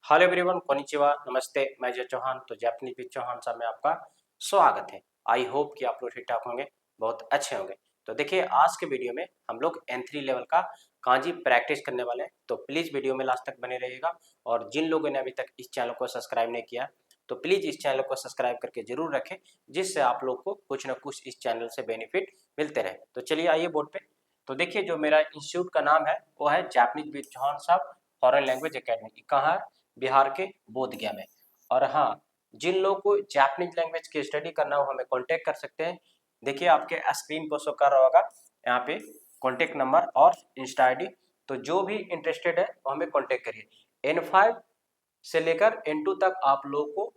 Hello everyone, konnichiwa, नमस्ते। मैं जय चौहान, तो जापानीज विद चौहान साहब में आपका स्वागत है। आई होप कि आप लोग ठीक ठाक होंगे, बहुत अच्छे होंगे। तो देखिए, आज के वीडियो में हम लोग N3 लेवल का कांजी प्रैक्टिस करने वाले हैं। तो प्लीज़ वीडियो में लास्ट तक बने रहिएगा। और जिन लोगों ने अभी तक इस चैनल को सब्सक्राइब नहीं किया, तो प्लीज़ इस चैनल को सब्सक्राइब करके जरूर रखें, जिससे आप लोग को कुछ ना कुछ इस चैनल से बेनिफिट मिलते रहे। तो चलिए आइए बोर्ड पे। तो देखिए, जो मेरा इंस्टीट्यूट का नाम है वो है जापानीज विद चौहान साहब फॉरेन लैंग्वेज अकेडमी। कहाँ है? बिहार के बोधगया में। और हाँ, जिन लोगों को जापानीज लैंग्वेज की स्टडी करना हो हमें कांटेक्ट कर सकते हैं। देखिए, आपके स्क्रीन पर शो कर रहा होगा यहाँ पे कांटेक्ट नंबर और इंस्टा आईडी। तो जो भी इंटरेस्टेड है वो हमें कांटेक्ट करिए। N5 से लेकर N2 तक आप लोगों को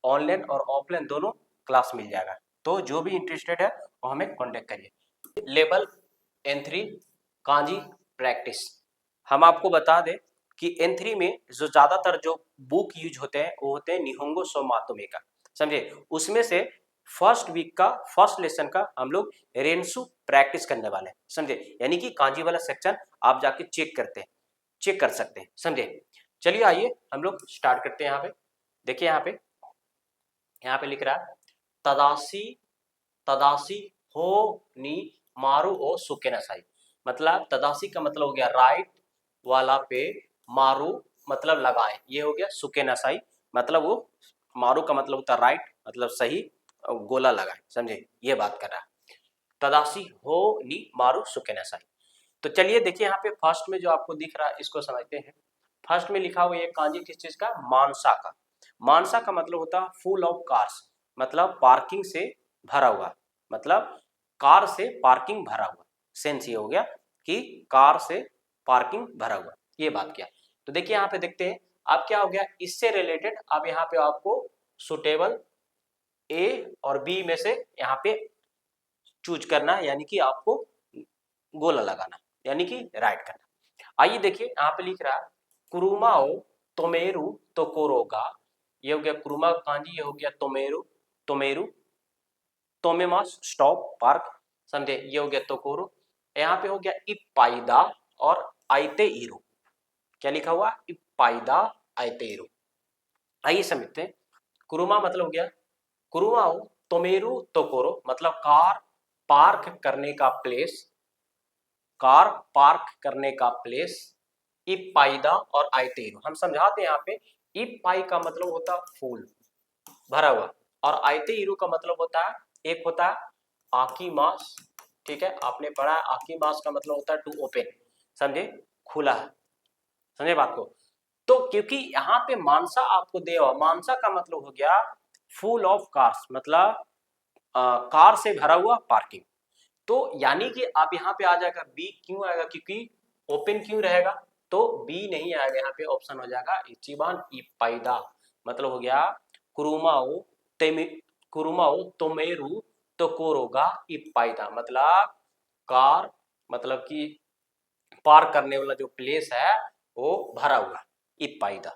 ऑनलाइन और ऑफलाइन दोनों क्लास मिल जाएगा। तो जो भी इंटरेस्टेड है वो हमें कांटेक्ट करिए। Level N3 kanji practice. हम आपको बता दें कि N3 में जो ज्यादातर जो बुक यूज होते हैं वो होते हैं निहोंगो सोमातोमे का, समझे। उसमें से फर्स्ट वीक का फर्स्ट लेसन का हम लोग रेंसु प्रैक्टिस करने वाले हैं, समझे। यानी कि कांजी वाला सेक्शन आप जाके चेक कर सकते हैं, समझे। चलिए आइए हम लोग स्टार्ट करते हैं। यहाँ पे देखिए, यहाँ पे लिख रहा है तदासी तदासी हो नी मारू ओ सुकेनासाई। मतलब तदासी का मतलब हो गया राइट वाला पे, मारू मतलब लगाए, ये हो गया सुकेनासाई मतलब वो मारू का मतलब होता है राइट मतलब सही, गोला लगाए, समझे। ये बात कर रहा है तदासी हो नी मारू सुकेनासाई। तो चलिए देखिए, यहाँ पे फर्स्ट में जो आपको दिख रहा है इसको समझते हैं। फर्स्ट में लिखा हुआ ये कांजी किस चीज का? मानसा का। मानसा का मतलब होता है फुल ऑफ कार्स, मतलब पार्किंग से भरा हुआ, मतलब कार से पार्किंग भरा हुआ। सेंस ये हो गया कि कार से पार्किंग भरा हुआ, ये बात क्या। तो देखिए यहाँ पे देखते हैं अब क्या हो गया इससे रिलेटेड। अब यहाँ पे आपको सुटेबल ए और बी में से यहाँ पे चूज करना है, यानी कि आपको गोला लगाना, यानी कि राइट करना। आइए देखिए, यहाँ पे लिख रहा है कुरुमाओ तोमेरु तोकोरोगा। ये हो गया कुरुमा कांजी, ये हो गया तोमेरु तोमेरु तोमेमास स्टॉप पार्क, समझे। ये हो गया तोकोरो। यहाँ पे हो गया इपाइदा और आइते इरो। क्या लिखा हुआ? इपाइदा आइते इरो। आइए समझते हैं। कुरुमा मतलब हो गया कुरुमाओ तोमेरु तोकोरो, मतलब कार पार्क करने का प्लेस, कार पार्क करने का प्लेस। इपाइदा और आइतेरो हम समझाते हैं यहाँ पे। इपाई का मतलब होता है फूल भरा हुआ, और आइतेरो का मतलब होता है, एक होता है आकी मास, ठीक है, आपने पढ़ा है आकी मास का मतलब होता है टू ओपन, समझे, खुला है, समझे बात को। तो क्योंकि यहाँ पे मानसा आपको दे, मानसा का मतलब हो गया फुल ऑफ कार्स, मतलब कार से भरा हुआ पार्किंग। तो यानी कि आप यहाँ पे आ जाएगा बी, क्यों आएगा? क्योंकि ओपन क्यों रहेगा, तो बी नहीं आएगा, यहाँ पे ऑप्शन हो जाएगा इचिबान इपाइदा। मतलब हो गया कुरुमाओ तेमे कुरुमाओ तोमेरु तोकोरोगा इपाइदा, मतलब कार, मतलब कि पार्क करने वाला जो प्लेस है वो भरा हुआ इपाइदा।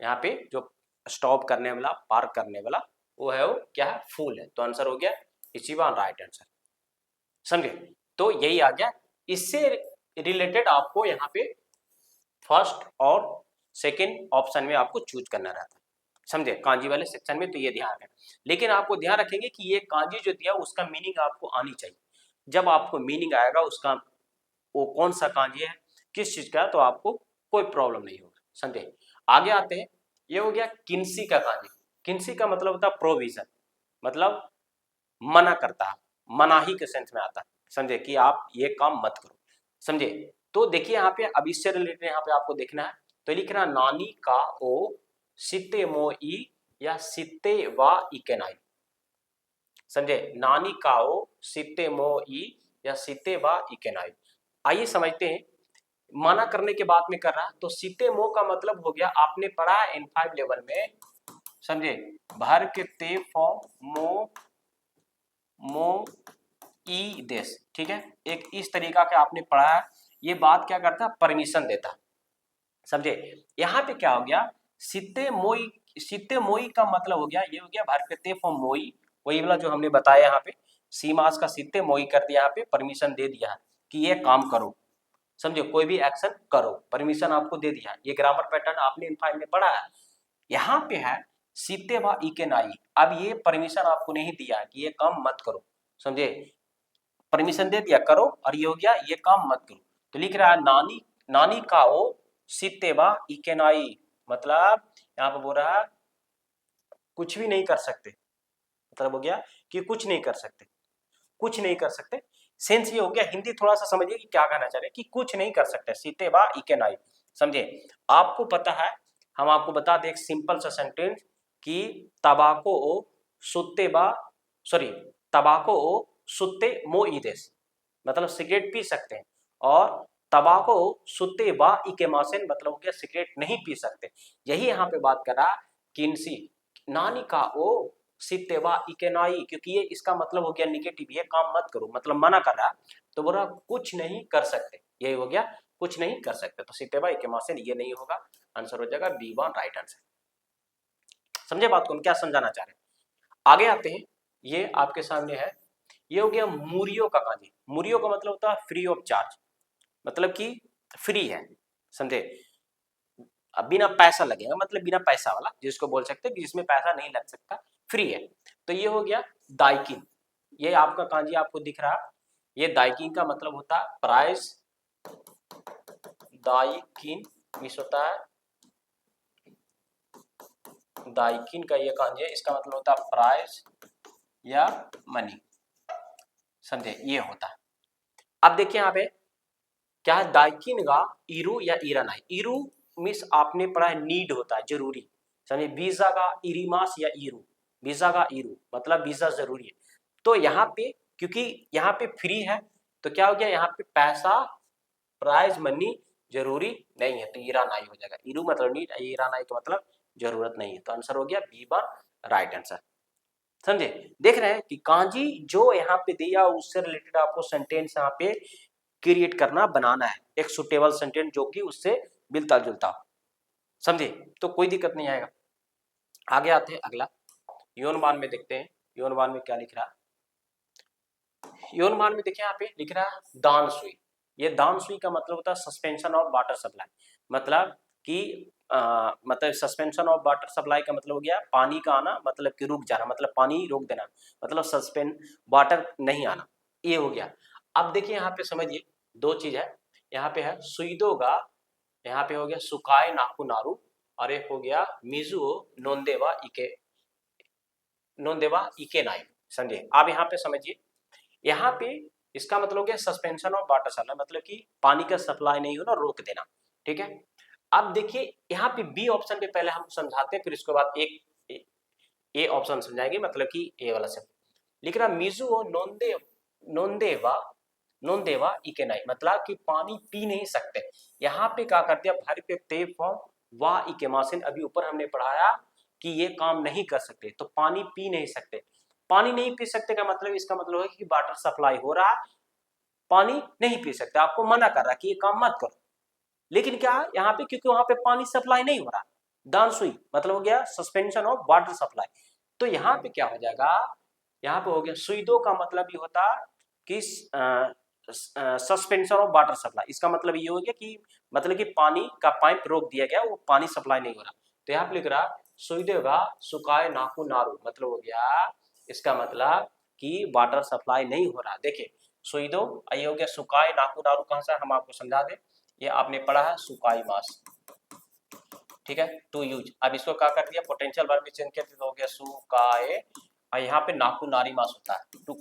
यहाँ पे जो स्टॉप करने वाला पार्क करने वाला वो है, वो क्या है? फूल है। तो आंसर हो गया इचिबान राइट आंसर, समझे। तो यही आ गया। इससे रिलेटेड आपको यहाँ पे फर्स्ट और सेकंड ऑप्शन में आपको चूज करना रहता है, समझे, कांजी वाले सेक्शन में। तो ये ध्यान है, लेकिन आपको ध्यान रखेंगे कि ये कांजी जो दिया उसका मीनिंग आपको आनी चाहिए। जब आपको मीनिंग आएगा उसका, वो कौन सा कांजी है, किस चीज का है, तो आपको कोई प्रॉब्लम नहीं होगा, समझे। आगे आते हैं। ये हो गया किन्सी का कांजी। किन्सी का मतलब होता है प्रोविजन, मतलब मना करता है, मनाही के सेंस में आता है, समझे, कि आप ये काम मत करो, समझे। तो देखिए यहाँ पे अब इससे रिलेटेड यहाँ पे आपको देखना है। तो लिख रहा नानी का ओ सिते मो ई या सिते वा इकेनाई, समझे। नानी का ओ सिते मो ई या सिते वा इकेनाई। आइए समझते हैं। मना करने के बाद में कर रहा, तो सिते मो का मतलब हो गया, आपने पढ़ा है N5 लेवल में, समझे, भर के ते फॉर्म मो मो ई देश, ठीक है। एक इस तरीका का आपने पढ़ा है। ये बात क्या करता है? परमिशन देता, समझे। यहाँ पे क्या हो गया सिते मोई का मतलब हो गया, ये हो गया भरकते फॉर मोई, वही वाला जो हमने बताया यहाँ पे सीमास का सिते मोई कर दिया, यहाँ पे परमिशन दे दिया कि ये काम करो, समझे, कोई भी एक्शन करो, परमिशन आपको दे दिया। ये ग्रामर पैटर्न आपने इन 5 में पढ़ा है। यहाँ पे है सीते व इके नाई। अब ये परमिशन आपको नहीं दिया कि ये काम मत करो, समझे, परमिशन दे दिया करो, और ये हो गया ये काम मत करो। तो लिख रहा है नानी नानी काओ सीते व इके नाई, मतलब यहाँ पे बोल रहा है कुछ भी नहीं कर सकते, मतलब हो गया कि कुछ नहीं कर सकते, कुछ नहीं कर सकते। सेंस ये हो गया, हिंदी थोड़ा सा समझिए कि क्या कहना चाह रहे हैं कि कुछ नहीं कर सकते, सीते बा इके नाई, समझे। आपको पता है, हम आपको बता दें एक सिंपल सा सेंटेंस कि तबाको सुत्ते बा सॉरी तबाको सुत्ते मो ईदेस, मतलब सिगरेट पी सकते हैं, और तबाको सुत्ते बा इके मासेन, मतलब हो गया सिगरेट नहीं पी सकते। यही यहाँ पे बात कर रहा किनसी नानी का ओ सितेवा इकेनाई, क्योंकि ये इसका मतलब हो गया निगेटिव, ये काम मत करो, मतलब मना कर रहा। तो बोला कुछ नहीं कर सकते, यही हो गया कुछ नहीं कर सकते। तो सितेवा इकेमा से ये नहीं होगा, आंसर हो जाएगा बी वन राइट आंसर। समझे बात को, हम क्या समझाना चाह रहे हैं। आगे आते हैं, ये आपके सामने है, ये हो गया मूरियो का कांजी। मूरियो का मतलब होता है फ्री ऑफ चार्ज, मतलब कि फ्री है, समझे, अब बिना पैसा लगेगा, मतलब बिना पैसा वाला, जिसको बोल सकते हैं कि जिसमें पैसा नहीं लग सकता, फ्री है। तो ये हो गया दाइकिन। ये आपका कांजी आपको दिख रहा, ये दाइकिन का मतलब होता है प्राइस, दाइकिन मिस होता है, दाइकिन का ये कांजी है, इसका मतलब होता है प्राइस या मनी, समझे, ये होता है। अब देखिए यहाँ पे क्या है, दाइकिन का इरू या ईरानाई। इरू मिस आपने पढ़ा है नीड होता है, जरूरी, समझे। वीजा का इरीमास या इरू, वीजा का इरू मतलब वीजा जरूरी है। तो यहाँ पे क्योंकि यहाँ पे फ्री है, तो क्या हो गया यहाँ पे पैसा प्राइज मनी जरूरी नहीं है, तो ईरानाई हो जाएगा। इरू मतलब नीड, ईरानाई तो मतलब जरूरत नहीं है। तो आंसर हो गया बी वन राइट आंसर, समझे। देख रहे हैं कि कांजी जो यहाँ पे दिया उससे रिलेटेड आपको सेंटेंस यहाँ पे क्रिएट करना, बनाना है एक सुटेबल सेंटेंस जो कि उससे मिलता जुलता हो, समझे, तो कोई दिक्कत नहीं आएगा। आगे आते हैं अगला, योनवान में देखते हैं, योनवान में क्या लिख रहा है। योनवान में देखिए यहाँ पे लिख रहा है दान सुई। ये दान सुई का मतलब होता है सस्पेंशन ऑफ वाटर सप्लाई, मतलब कि मतलब सस्पेंशन ऑफ वाटर सप्लाई का मतलब हो गया पानी का आना, मतलब कि रुक जाना, मतलब पानी रोक देना, मतलब सस्पेंड वाटर नहीं आना, ये हो गया। अब देखिए यहाँ पे समझिए दो चीज है, यहाँ पे है सुईदोगा, यहाँ पे हो गया सुकाए नाकू नारू, और एक हो गया मिजुओ नोंदेवा इके, नोंदेवा इके नाई, समझे। अब यहाँ पे समझिए, यहाँ पे इसका मतलब हो गया सस्पेंशन ऑफ वाटर सप्लाई, मतलब कि पानी का सप्लाई नहीं होना, रोक देना, ठीक है। अब देखिए यहाँ पे बी ऑप्शन पे पहले हम समझाते हैं, फिर इसके बाद एक ए ऑप्शन समझाएंगे, मतलब कि ए वाला से लिख रहा मिजुओ नोंदे नोंदेवा नोंदेवा इकेनाई, मतलब कि पानी पी नहीं सकते। यहाँ पे क्या करते हैं भारी पे ते फॉर्म वाह इकेमासिन, अभी ऊपर हमने पढ़ाया कि ये काम नहीं कर सकते, तो पानी पी नहीं सकते। पानी नहीं पी सकते का मतलब, इसका मतलब है कि वाटर सप्लाई हो रहा है, पानी नहीं पी सकते, आपको मना कर रहा है कि ये काम मत करो। लेकिन क्या यहाँ पे, क्योंकि वहां पे पानी सप्लाई नहीं हो रहा, दान सुई मतलब हो गया सस्पेंशन ऑफ वाटर सप्लाई। तो यहाँ पे क्या हो जाएगा, यहाँ पे हो गया सुईदो का मतलब ये होता कि सस्पेंशन ऑफ वाटर सप्लाई, इसका मतलब ये हो गया कि मतलब कि पानी का पाइप रोक दिया गया, वो पानी सप्लाई नहीं हो रहा। तो यहाँ पे लिख रहा सुईदेगा सुकाए नाकू नारू, मतलब हो गया इसका मतलब कि वाटर सप्लाई नहीं हो रहा। देखिए सुईदो ये हो गया सुकाए नाकू नारू, कहाँ से हम आपको समझा दें, ये आपने पढ़ा है सुकाई मास, ठीक है, टू यूज। अब इसको क्या कर दिया, पोटेंशियल वर्ब में चेंज कर दिया, तो हो गया सुकाए, और यहाँ पे नाकू नारी मास होता है, टू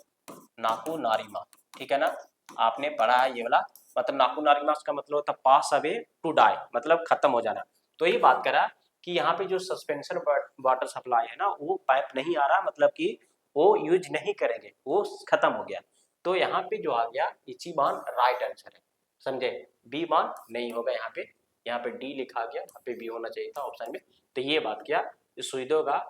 नाकू नारी मास, ठीक है ना, आपने पढ़ा है ये वाला। मतलब नाकू नारी मास का मतलब होता है पास अवे टू डाई, मतलब खत्म हो जाना। तो ये बात करा कि यहाँ पे जो सस्पेंशन वाटर सप्लाई है ना, वो पाइप नहीं आ रहा, मतलब कि वो यूज नहीं करेंगे, वो खत्म हो गया। तो यहाँ पे जो आ गया इचिबान राइट आंसर है, समझे, बी मान नहीं होगा यहाँ पे, यहाँ पे डी लिखा गया, यहाँ पे बी होना चाहिए था ऑप्शन में। तो ये बात किया सुईदो का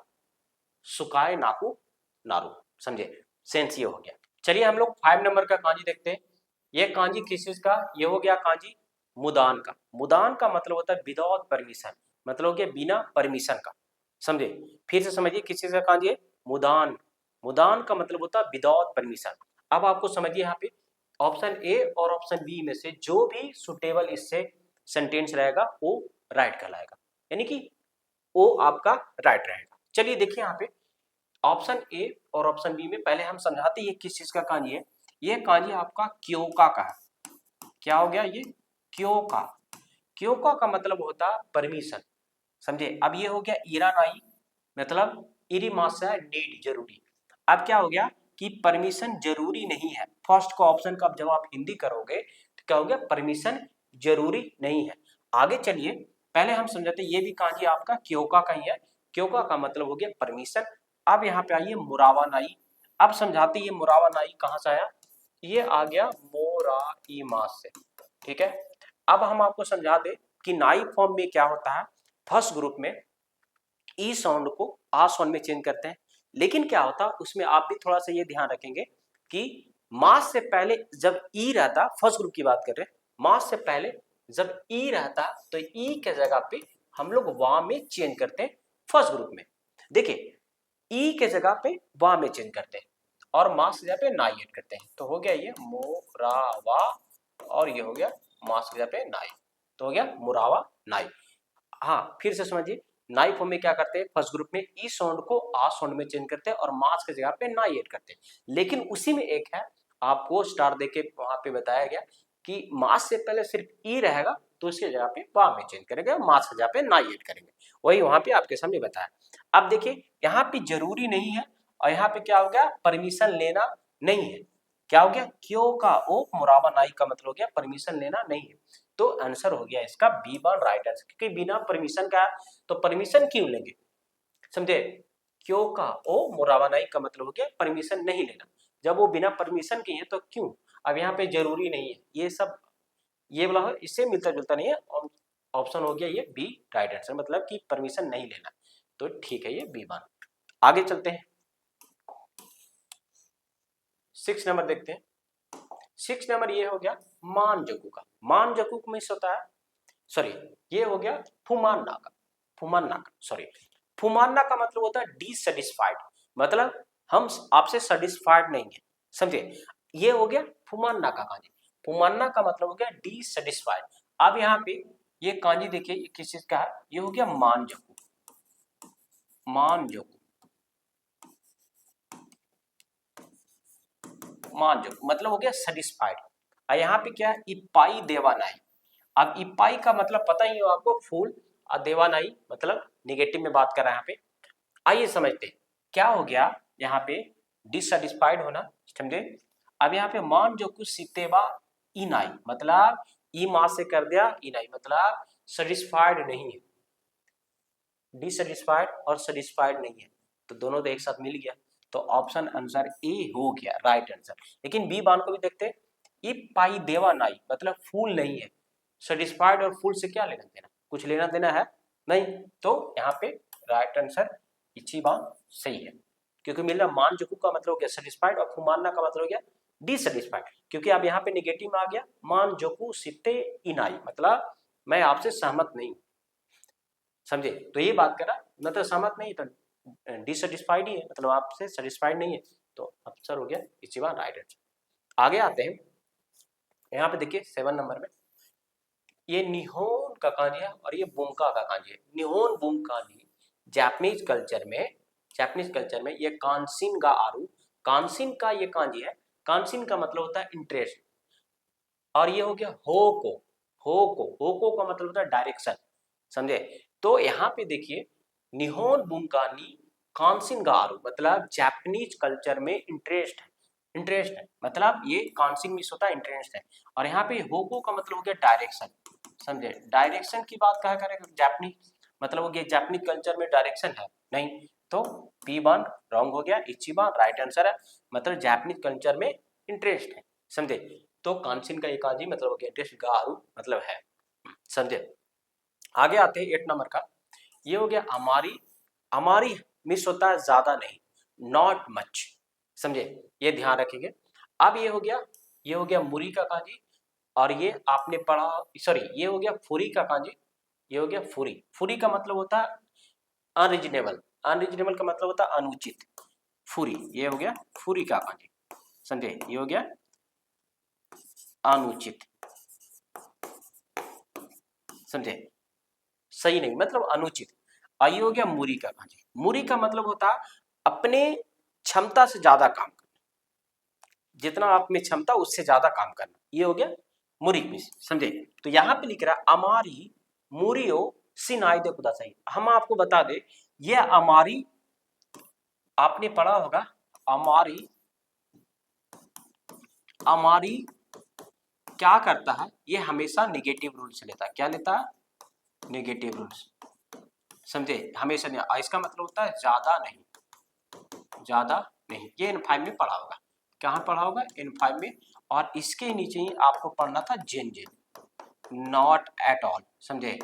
सुकाए नाकू नारू, समझे, सेंस ये हो गया। चलिए हम लोग 5 नंबर का कांजी देखते हैं। ये कांजी किस चीज का, ये हो गया कांजी मुदान का। मुदान का मतलब होता है विदाउट परमिशन, मतलब हो गया बिना परमिशन का, समझे। फिर से समझिए किस चीज का कांजी है, मुदान। मुदान का मतलब होता है विदाउट परमिशन। अब आपको समझिए यहाँ पे ऑप्शन ए और ऑप्शन बी में से जो भी सुटेबल इससे सेंटेंस रहेगा वो राइट कहलाएगा, यानी कि वो आपका राइट रहेगा। चलिए देखिए यहाँ पे ऑप्शन ए और ऑप्शन बी में पहले हम समझाते ये किस चीज का कांजी है। ये कांजी आपका क्योका का है। क्या हो गया ये? क्योका। क्योका का मतलब होता परमिशन, समझे। अब ये हो गया ईरानाई, मतलब इरिमासा नीड, जरूरी। अब क्या हो गया कि परमिशन जरूरी नहीं है। फर्स्ट का ऑप्शन का जब आप हिंदी करोगे तो क्या हो गया? परमिशन जरूरी नहीं है। आगे चलिए पहले हम समझाते ये भी कांजी आपका क्योका का ही है। क्योका का मतलब हो गया परमिशन। अब यहाँ पे आइए मुरावा नाई। अब समझाते ये मुरावा नाई कहाँ से आया? ये आ गया मोराइमास से, ठीक है। अब हम आपको समझा दे कि नाई फॉर्म में क्या होता है। फर्स्ट ग्रुप में ई साउंड को आ साउंड में चेंज करते हैं, लेकिन क्या होता है उसमें आप भी थोड़ा सा ये ध्यान रखेंगे कि मास से पहले जब ई रहता, फर्स्ट ग्रुप की बात कर रहे हैं, मास से पहले जब ई रहता तो ई के जगह पे हम लोग वा में चेंज करते हैं। फर्स्ट ग्रुप में देखिए ई के जगह पे वा में चेंज करते हैं और मास की जगह पे नाई ऐड करते हैं, तो हो गया ये मोरावा, और ये हो गया मास की जगह पे नाई, तो हो गया मुरावा नाई। हाँ फिर से समझिए, नाई फॉर्म में क्या करते हैं, फर्स्ट ग्रुप में ई साउंड को आ साउंड में चेंज करते हैं और मास की जगह पे नाई ऐड करते हैं। लेकिन उसी में एक है, आपको स्टार देके वहां पे बताया गया कि मास से पहले सिर्फ ई रहेगा तो उसकी जगह पे वा में चेंज करेंगे, मास की जगह पे नाई ऐड करेंगे। वही वहां पे आपके सामने बताया। अब देखिए यहाँ पे जरूरी नहीं है और यहाँ पे क्या हो गया? परमिशन लेना नहीं है। क्या हो गया? क्यों का ओ मुराबा नाई का मतलब हो गया परमिशन लेना नहीं है। तो आंसर हो गया इसका बी वन राइट आंसर, क्योंकि बिना परमिशन का तो परमिशन क्यों लेंगे, समझे। क्यों का ओ मुराबा नाई का मतलब हो गया परमिशन नहीं लेना। जब वो बिना परमिशन के है तो क्यों? अब यहाँ पे जरूरी नहीं है, ये सब ये वाला है, इससे मिलता जुलता नहीं है। ऑप्शन हो गया ये बी राइट आंसर, मतलब कि परमिशन नहीं लेना, तो ठीक है ये बी वन। आगे चलते हैं, 6 नंबर देखते हैं। 6 नंबर ये हो गया मान जकू का। मान जकू में होता है, सॉरी ये हो गया फुमान्ना का। फुमान्ना का सॉरी, फुमान्ना का मतलब होता है डिससेटिस्फाइड, मतलब हम आपसे सेटिस्फाइड नहीं है, समझे। ये हो गया फुमान्ना का कांजी। फुमान्ना का मतलब हो गया डिससेटिस्फाइड। अब यहाँ पे ये कांजी देखिए ये किस चीज का है, ये हो गया मान जकू। मान जकू, मान जकू मतलब हो गया सेटिस्फाइड। और यहाँ पे क्या है इपाई देवानाई। अब इपाई का मतलब पता ही हो आपको, फूल, और देवानाई मतलब निगेटिव में बात कर रहा है यहाँ पे। आइए समझते हैं क्या हो गया यहाँ पे डिससेटिस्फाइड होना, समझे। अब यहाँ पे मान जो कुछ सीतेबा इनाई, मतलब ई माँ से कर दिया इनाई, मतलब सेटिस्फाइड नहीं है। डिससेटिस्फाइड और सेटिस्फाइड नहीं है, तो दोनों तो एक साथ मिल गया, तो ऑप्शन आंसर ए हो गया राइट आंसर। लेकिन बी बान को भी देखते हैं, ई पाई देवा नाई मतलब फूल नहीं है। सेटिस्फाइड और फूल से क्या लेना देना, कुछ लेना देना है नहीं, तो यहाँ पे राइट आंसर इच्छी बात सही है, क्योंकि मिल रहा मान जुकू का मतलब हो गया सेटिस्फाइड और फुमानना का मतलब हो गया डिससेटिस्फाइड, क्योंकि अब यहाँ पे निगेटिव में आ गया मान जोकू सिते इनाई, मतलब मैं आपसे सहमत नहीं, समझे। तो ये बात करा मतलब सहमत नहीं तो डिससेटिस्फाइड ही है, मतलब आपसे सेटिस्फाइड नहीं है, तो आंसर हो गया इसी बार राइट आंसर। आगे आते हैं, यहाँ पे देखिए 7 नंबर में ये निहोन का कांजी है और ये बुंका का कांजी है। निहोन बुंकानी जापानीज कल्चर में, जापानीज कल्चर में ये कांसिन गा आरू, कांसिन का ये कांजी है। कांसिन का मतलब होता है इंटरेस्ट, और ये हो गया होको। होको, होको का मतलब होता है डायरेक्शन, समझे। तो यहाँ पे देखिए निहोन बुंकानी कांसिन गा आरू मतलब जापानीज कल्चर में इंटरेस्ट है, इंटरेस्ट है मतलब ये कांसिन मिस होता है इंटरेस्ट है। और यहाँ पे होको का मतलब हो गया डायरेक्शन, समझे। डायरेक्शन की बात कहा करेगा जापानीज, मतलब हो गया जापानीज कल्चर में डायरेक्शन है नहीं, तो पी वन रॉन्ग हो गया, इचिबान राइट आंसर है, मतलब जापानीज कल्चर में इंटरेस्ट है, समझे। तो कांसिन का एक आजी मतलब हो गया इंटरेस्ट, गारू मतलब है, समझे। आगे आते हैं 8 नंबर का, ये हो गया हमारी। हमारी मिस होता है ज्यादा नहीं, नॉट मच, समझे, ये ध्यान रखेंगे। अब ये हो गया, ये हो गया मुरी का कांजी, और ये आपने पढ़ा, सॉरी ये हो गया फुरी का कांजी, ये हो गया फुरी। फुरी का मतलब होता है अनरीजनेबल, अनरीजनेबल का मतलब होता है अनुचित। फुरी, ये हो गया फुरी का कांजी, समझे, ये हो गया अनुचित, समझे, सही नहीं मतलब अनुचित। आई हो गया मूरी का कांजी। मूरी का मतलब होता अपने क्षमता से ज्यादा काम करना, जितना आप में क्षमता उससे ज्यादा काम करना, ये हो गया मूरी में, समझे। तो यहाँ पे लिख रहा है अमारी मूरियो सिनाई दे खुदा सही। हम आपको बता दे ये अमारी आपने पढ़ा होगा, अमारी, अमारी क्या करता है, ये हमेशा निगेटिव रूल्स लेता है। क्या लेता है? निगेटिव रूल्स, समझे, हमेशा नहीं। इसका मतलब होता है ज्यादा नहीं, ज्यादा नहीं। ये N5 में पढ़ा होगा, कहाँ पढ़ा होगा? N5 में। और इसके नीचे ही आपको पढ़ना था जेन जेन, नॉट एट ऑल, समझे,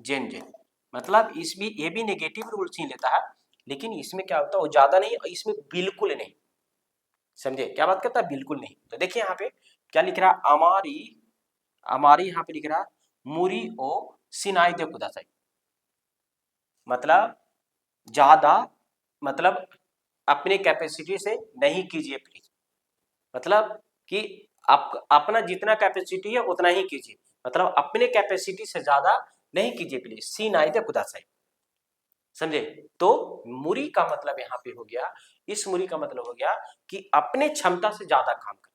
जेन जेन मतलब इसमें ये भी नेगेटिव रूल्स ही लेता है, लेकिन इसमें क्या होता है वो ज्यादा नहीं और इसमें बिल्कुल नहीं, समझे। क्या बात करता है? बिल्कुल नहीं। तो देखिए यहाँ पे क्या लिख रहा है, हमारी, हमारी यहाँ पे लिख रहा है मुरी ओ सिनाई दे कुदासाई, मतलब ज्यादा, मतलब अपने कैपेसिटी से नहीं कीजिए प्लीज, मतलब कि आप अपना जितना कैपेसिटी है उतना ही कीजिए, मतलब अपने कैपेसिटी से ज्यादा नहीं कीजिए प्लीज, सी नाई दे कुदासाई, समझे। तो मुरी का मतलब यहाँ पे हो गया, इस मुरी का मतलब हो गया कि अपने क्षमता से ज्यादा काम करना,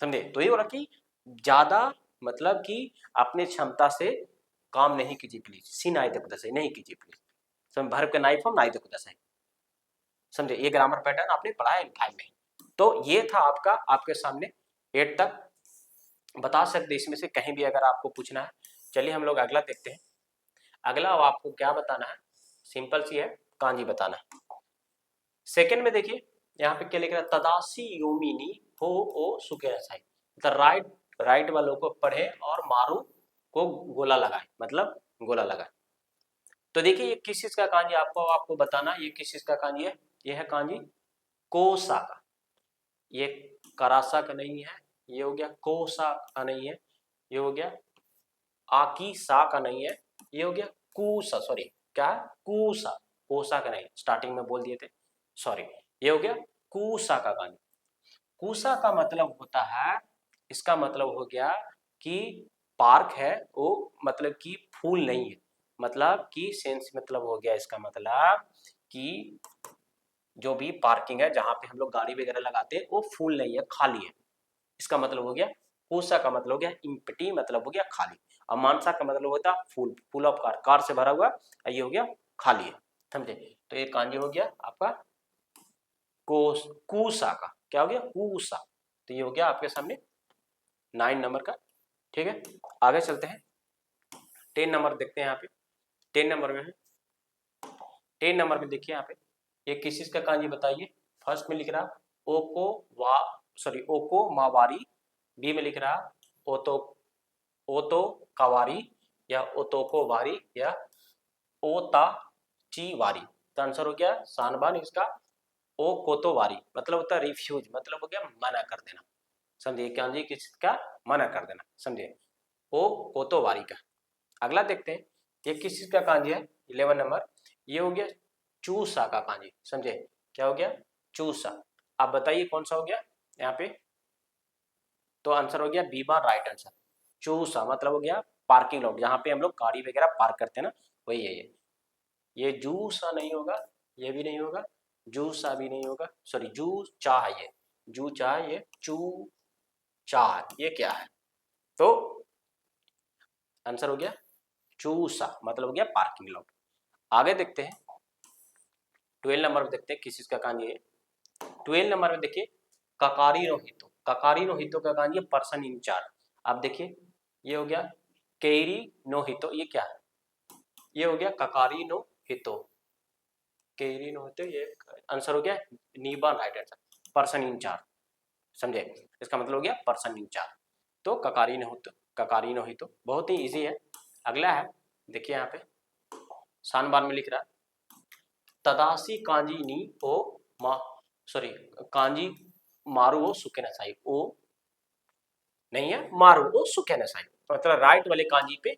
समझे। तो ये हो रहा कि ज्यादा मतलब कि अपने क्षमता से काम नहीं कीजिए प्लीज, सी नाई दे कुदासाई, नहीं कीजिए प्लीज, समझ, भर्ब का नाइफ हम नाई दे कुदासाई, समझे। ये ग्रामर पैटर्न आपने पढ़ा है N5 में। तो ये था आपका, आपके सामने 8 तक बता सकते इसमें से कहीं भी अगर आपको पूछना है। चलिए हम लोग अगला देखते हैं। अगला अब आपको क्या बताना है, सिंपल सी है, कांजी बताना है। सेकंड में देखिए यहाँ पे क्या लिख रहा है, तदासी योमिनी हो ओ सुके रसाई, मतलब राइट, राइट वालों को पढ़े और मारू को गोला लगाए, मतलब गोला लगाए। तो देखिए ये किस चीज का कांजी आपको आपको बताना, ये किस चीज का कांजी है, ये है कांजी कोसा का, ये करासा का नहीं है, ये हो गया कोसा का नहीं है, ये हो गया आकी सा का नहीं है, ये हो गया कूसा, सॉरी क्या है, कूसा, कोसा का नहीं, स्टार्टिंग में बोल दिए थे, सॉरी। ये हो गया कूसा का गाना। कूसा का मतलब होता है, इसका मतलब हो गया कि पार्क है वो, मतलब कि फूल नहीं है, मतलब कि सेंस मतलब हो गया इसका मतलब कि जो भी पार्किंग है जहां पे हम लोग गाड़ी वगैरह लगाते हैं वो फुल नहीं है, खाली है, इसका मतलब हो गया। कोसा का मतलब हो गया इम्पटी, मतलब हो गया खाली। और मानसा का मतलब होता है full, full of car, car से भरा हुआ, ये हो गया खाली है, समझे। तो ये कांजी हो गया आपका कोस, कूसा का, क्या हो गया, कूसा। तो ये हो गया आपके सामने 9 नंबर का, ठीक है। आगे चलते हैं, 10 नंबर देखते हैं यहाँ पे। 10 नंबर में है, 10 नंबर में देखिए यहाँ पे ये किस चीज का कांजी बताइए। फर्स्ट में लिख रहा ओको वा, सॉरी ओको मावारी, बी में लिख रहा ओतो, ओतो कावारी, या ओतोको वारी, या ओता ची वारी। तो आंसर हो गया सानबान इसका ओ कोतो वारी, मतलब होता है रिफ्यूज, मतलब हो गया मना कर देना, समझिए, कांजी किसका, मना कर देना, समझिए, ओ कोतो वारी का। अगला देखते हैं, ये किस चीज का कांजी है, 11 नंबर, ये हो गया चूसा का कांजी, समझे, क्या हो गया, चूसा। आप बताइए कौन सा हो गया यहाँ पे, तो आंसर हो गया बी बार राइट आंसर। चूसा मतलब हो गया पार्किंग लॉट, जहाँ पे हम लोग गाड़ी वगैरह पार्क करते हैं ना, वही है ये जूसा नहीं होगा, ये भी नहीं होगा, जूसा भी नहीं होगा, सॉरी जू चाह, ये जू चाह, ये चू चाह, ये क्या है, तो आंसर हो गया चूसा, मतलब हो गया पार्किंग लॉट। आगे देखते हैं 12 नंबर में, देखते हैं किस चीज का कांजी है। 12 नंबर में देखिए ककारी नो हितो, ककारी नो हितो का कांजी है पर्सन इंचार्ज। आप देखिए ये हो गया केरी नो हितो, ये क्या है, ये हो गया ककारी नो हितो, केरी नो हितो, ये आंसर हो गया नीबा राइट आंसर, पर्सन इंचार्ज, समझे, इसका मतलब हो गया पर्सन इंचार्ज। तो ककारी नो हितो, ककारी नो हितो बहुत ही इजी है। अगला है देखिए यहाँ पे सानबार में लिख रहा तदासी कांजी नी ओ मा, सॉरी कांजी मारू ओ सुके नसाई, ओ नहीं है, मारू ओ सुके नसाई, मतलब राइट वाले कांजी पे,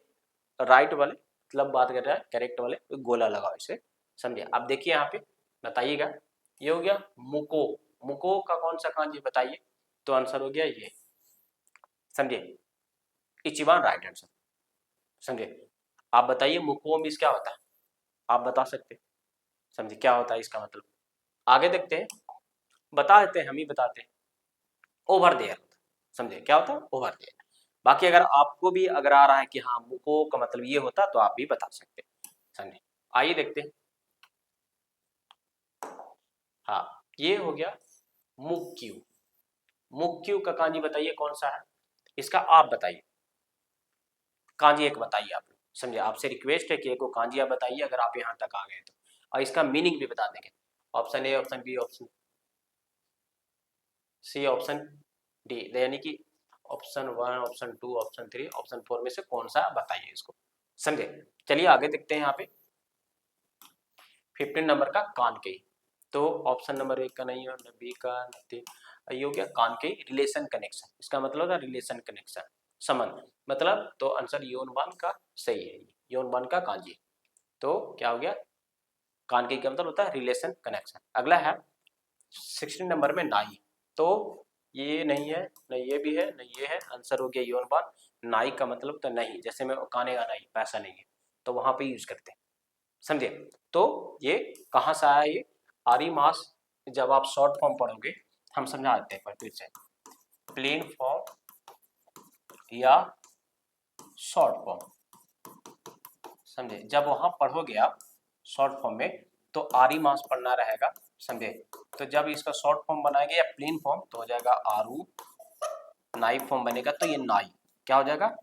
राइट वाले मतलब बात कर रहा है करेक्ट वाले गोला लगाओ इसे, समझे। अब देखिए यहाँ पे बताइएगा, ये हो गया मुको, मुको का कौन सा कांजी बताइए, तो आंसर हो गया ये समझे, इचिबान राइट आंसर। समझे, आप बताइए मुकुओ मीन्स क्या होता है, आप बता सकते हैं, समझे क्या होता है इसका मतलब। आगे देखते हैं, बता देते हैं, हम ही बताते हैं, ओवर देयर, समझे क्या होता है ओवर देयर। बाकी अगर आपको भी अगर आ रहा है कि हाँ मुको का मतलब ये होता तो आप भी बता सकते हैं, समझे। आइए देखते हैं, हाँ ये हो गया मुक्यू। मुक्यू का कांजी बताइए कौन सा है, इसका आप बताइए, कांजी एक बताइए आप लोग, समझे आपसे रिक्वेस्ट है कि एक कांजी आप बताइए अगर आप यहाँ तक आ गए तो, और इसका मीनिंग भी बता देंगे। Option A, option B, option C, option D, यानी कि ऑप्शन 1, ऑप्शन 2, ऑप्शन 3, ऑप्शन 4 में से कौन सा बताइए इसको, समझे। चलिए आगे देखते हैं, यहाँ पे 15 नंबर का कान के, तो ऑप्शन नंबर 1 का नहीं है, न बी का, न डी, ये हो गया कान के रिलेशन कनेक्शन, इसका मतलब था रिलेशन कनेक्शन, संबंध मतलब, तो आंसर योनवान का सही है, योनवान का कांजी। तो क्या हो गया, कान के मतलब होता है रिलेशन कनेक्शन। अगला है 16 नंबर में नाई, तो ये नहीं है, नहीं ये भी है, नहीं ये है, आंसर हो गया योनवान। नाई का मतलब तो नहीं, जैसे मैं काने का नहीं, पैसा नहीं है तो वहां पे यूज करते हैं, समझे। तो ये कहाँ से आया, ये आरी मास, जब आप शॉर्ट फॉर्म पढ़ोगे, हम समझा देते हैं फिर से, प्लेन फॉर्म या शॉर्ट फॉर्म, समझे। जब वहां पढ़ोगे आप शॉर्ट फॉर्म में तो आरी मास पढ़ना रहेगा, समझे। तो जब इसका शॉर्ट फॉर्म बनाएंगे या प्लेन फॉर्म तो हो जाएगा आरू, नाई फॉर्म बनेगा तो ये नाई क्या हो जाएगा,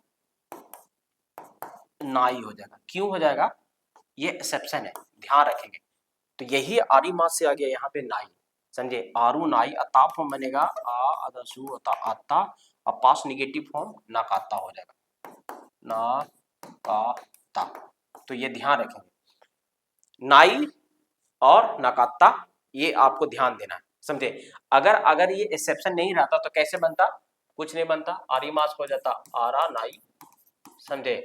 नाई हो जाएगा। क्यों हो जाएगा, ये एक्सेप्शन है, ध्यान रखेंगे। तो यही आरी मास से आ गया यहाँ पे नाई, समझे। आरू नाई, अता फॉर्म बनेगा आ अदसु अता आता, और पास निगेटिव फॉर्म नाकाता हो जाएगा, नाकाता। तो ये ध्यान रखेंगे, नाई और नकाता, ये आपको ध्यान देना है, समझे। अगर अगर ये एक्सेप्शन नहीं रहता तो कैसे बनता, कुछ नहीं बनता, आरी मास हो जाता आरा नाई, समझे।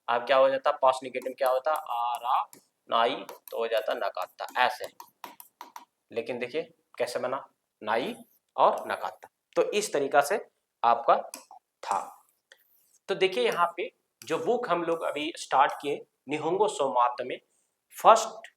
अब क्या हो जाता, पास निगेटिव क्या होता, आरा नाई, तो हो जाता नकाता, ऐसे। लेकिन देखिए कैसे बना, नाई और नकाता। तो इस तरीका से आपका था। तो देखिए यहाँ पे जो बुक हम लोग अभी स्टार्ट किए, निहोंगो सोमात में फर्स्ट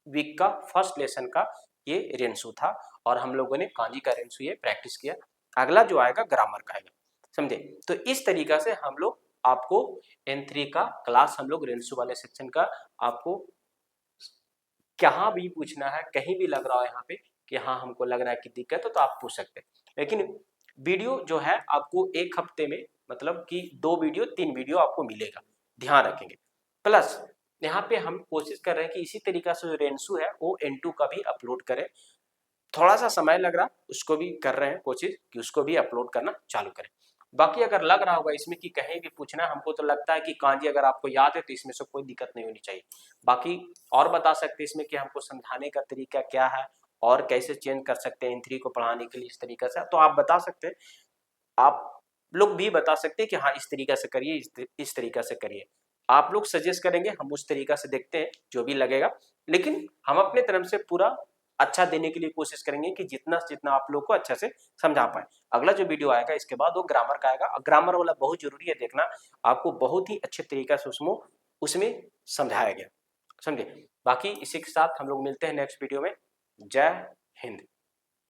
वीक का फर्स्ट लेसन का ये रेंसू था, और हम लोगों ने कांजी का रेंसू ये प्रैक्टिस किया। अगला जो आएगा ग्रामर का आएगा, समझे। तो इस तरीका से हम लोग आपको N3 का क्लास, हम लोग रेंसू वाले सेक्शन का आपको कहाँ भी पूछना है, कहीं भी लग रहा है यहाँ पे कि हाँ हमको लग रहा है कि दिक्कत है, तो आप पूछ सकते हैं। लेकिन वीडियो जो है आपको एक हफ्ते में, मतलब कि 2 वीडियो 3 वीडियो आपको मिलेगा, ध्यान रखेंगे। प्लस यहाँ पे हम कोशिश कर रहे हैं कि इसी तरीका से जो रेंसू है वो N2 का भी अपलोड करें। थोड़ा सा समय लग रहा, उसको भी कर रहे हैं कोशिश कि उसको भी अपलोड करना चालू करें। बाकी अगर लग रहा होगा इसमें कि कहीं भी पूछना, हमको तो लगता है कि कांजी अगर आपको याद है तो इसमें से कोई दिक्कत नहीं होनी चाहिए। बाकी और बता सकते हैं इसमें कि हमको समझाने का तरीका क्या है और कैसे चेंज कर सकते हैं N3 को पढ़ाने के लिए इस तरीके से, तो आप बता सकते हैं। आप लोग भी बता सकते हैं कि हाँ इस तरीका से करिए, इस तरीका से करिए। आप लोग सजेस्ट करेंगे, हम उस तरीका से देखते हैं जो भी लगेगा। लेकिन हम अपने तरफ से पूरा अच्छा देने के लिए कोशिश करेंगे कि जितना जितना आप लोग को अच्छा से समझा पाए। अगला जो वीडियो आएगा इसके बाद वो ग्रामर का आएगा, ग्रामर वाला बहुत जरूरी है देखना, आपको बहुत ही अच्छे तरीका से उसमें समझाया गया, समझे। बाकी इसी के साथ हम लोग मिलते हैं नेक्स्ट वीडियो में। जय हिंद।